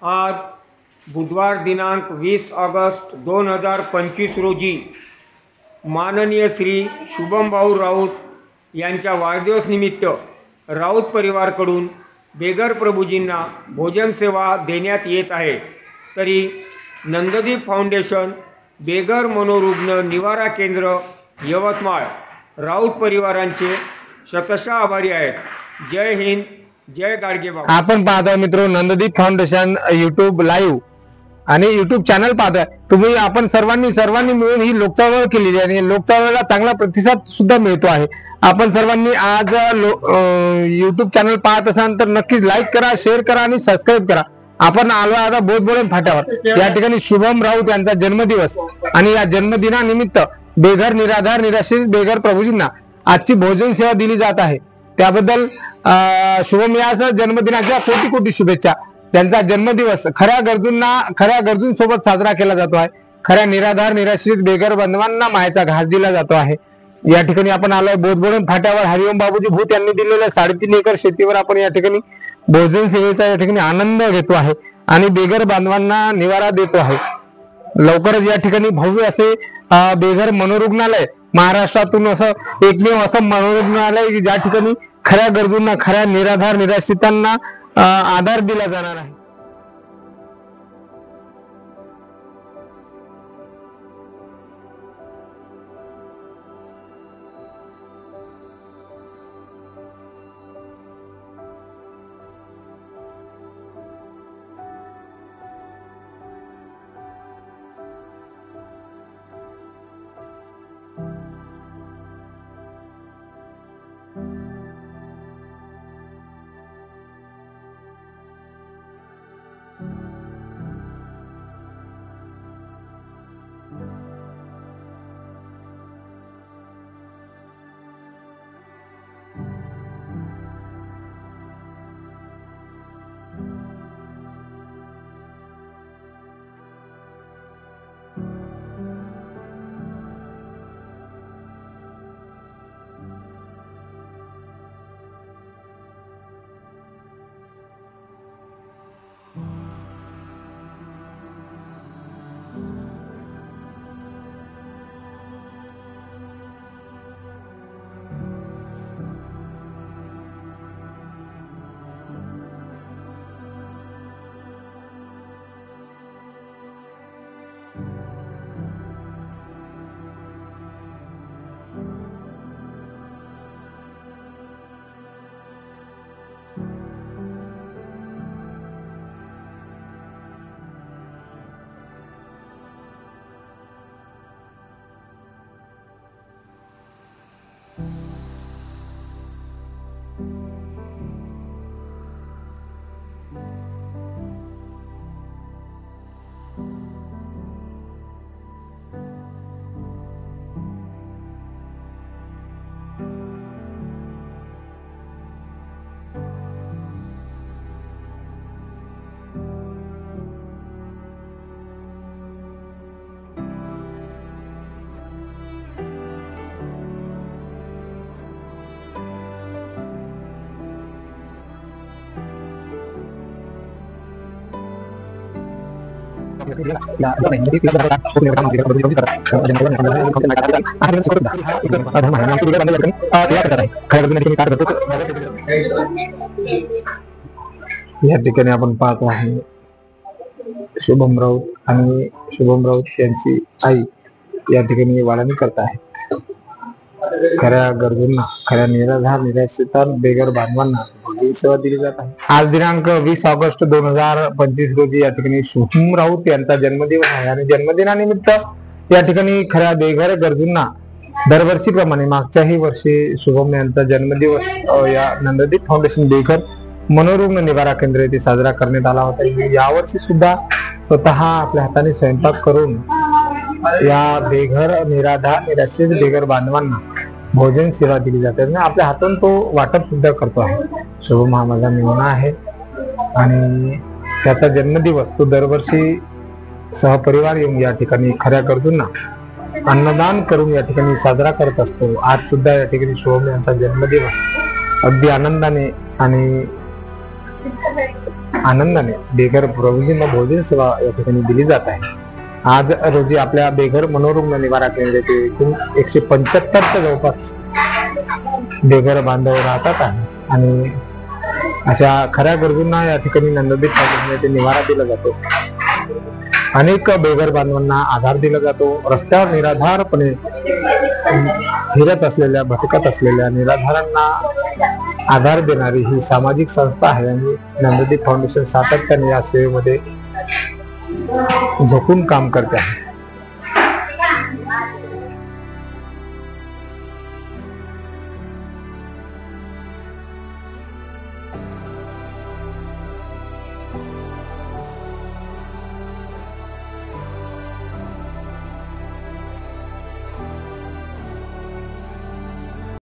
आज बुधवार दिनांक 20 ऑगस्ट 2025 रोजी माननीय श्री शुभमभाऊ राऊत यांच्या वाढदिवसनिमित्त राऊत परिवारकडून बेघर प्रभूजींना भोजन सेवा देण्यात येत आहे। तरी नंददीप फाउंडेशन बेघर मनोरुग्ण निवारा केंद्र यवतमाळ राऊत परिवारांचे शतशः आभारी आहेत। जय हिंद, जय गाडगे बाबा। आपण पाहता मित्रो नंददीप फाउंडेशन यूट्यूब लाईव्ह आणि यूट्यूब चॅनल पाहताय तुम्ही। आपण सर्वांनी मिळून ही लोकचळवळ केलेली आहे आणि लोकचळवळीला चांगला प्रतिसाद सुद्धा मिळतो आहे। आपण सर्वांनी आज यूट्यूब चॅनल पाहत असाल तर नक्कीच लाईक करा, शेअर करा आणि सबस्क्राईब करा। आपण आलो आता बोधबोडण फाट्यावर। या ठिकाणी शुभम राऊत यांचा जन्मदिवस आणि या जन्मदिनानिमित्त बेघर निराधार निराश्रित बेघर प्रभूजींना आजची भोजन सेवा दिली जात आहे। त्याबद्दल शुभम यास जन्मदिनाच्या कोटी कोटी शुभेच्छा। त्यांचा जन्मदिवस खऱ्या गरजूंसोबत साजरा केला जातो आहे। खऱ्या निराधार निराश्रित बेघर बांधवांना मायेचा घास दिला जातो आहे। या ठिकाणी आपण आलोय बोधबोडण फाट्यावर हरिओम बाबूजी भूत यांनी दिलेल्या 3.5 एकर शेतीवर आपण या ठिकाणी भोजन सेवेचा या ठिकाणी आनंद घेतो आहे आणि बेघर बांधवांना निवारा देतो आहे। लवकरच या ठिकाणी भव्य असे बेघर मनोरुग्णालय महाराष्ट्रातून असं एकमेव असं मनोरुग्णालय की ज्या ठिकाणी खऱ्या गरजूंना खऱ्या निराधार निराश्रितांना आधार दिला जाणार आहे। या ठिकाणी आपण पाहतो आहे शुभम राऊत आणि शुभम राऊत यांची आई या ठिकाणी वाढणी करत आहे। खऱ्या गरजूंना खऱ्या निराधार निराश्रित बेघर बांधवांना भोजन सेवा दिली जात आहे। आज दिनांक 20 ऑगस्ट 2025 रोजी या ठिकाणी शुभम राऊत यांचा जन्मदिवस आहे आणि जन्मदिनानिमित्त या ठिकाणी खऱ्या बेघर गरजूंना दरवर्षीप्रमाणे मागच्याही वर्षी शुभम यांचा जन्मदिवस या नंददीप फाउंडेशन बेघर मनोरुग्ण निवारा केंद्र येथे साजरा करण्यात आला होता। यावर्षी सुद्धा स्वतः आपल्या हाताने स्वयंपाक करून या बेघर निराधार निराश्रित बेघर बांधवांना भोजन सेवा दिली जाते आणि आपल्या हातून तो वाटप सुद्धा करतो आहे। शुभम हा माझा मेहुणा आहे आणि त्याचा जन्मदिवस तो दरवर्षी सहपरिवार येऊन या ठिकाणी खऱ्या गरजूंना अन्नदान करून या ठिकाणी साजरा करत असतो। आज सुद्धा या ठिकाणी शुभम यांचा जन्मदिवस अगदी आनंदाने आणि आनंदाने बेघर प्रौढींना भोजन सेवा या ठिकाणी दिली जात आहे. आज रोजी आपल्या बेघर मनोरुग्ण निवारा केंद्राचे एकूण 175 जवळपास बेघर बांधव राहतात आहे आणि अशा खऱ्या गरजूंना या ठिकाणी नंददीप फाउंडेशन येथे निवारा दिला जातो. अनेक बेघर बांधवांना आधार दिला जातो. रस्त्यावर निराधारपणे फिरत असलेल्या, भटकत असलेल्या निराधारांना आधार देणारी ही सामाजिक संस्था आहे आणि नंददीप फाउंडेशन सातत्याने या सेवेमध्ये झोकून काम करते आहे.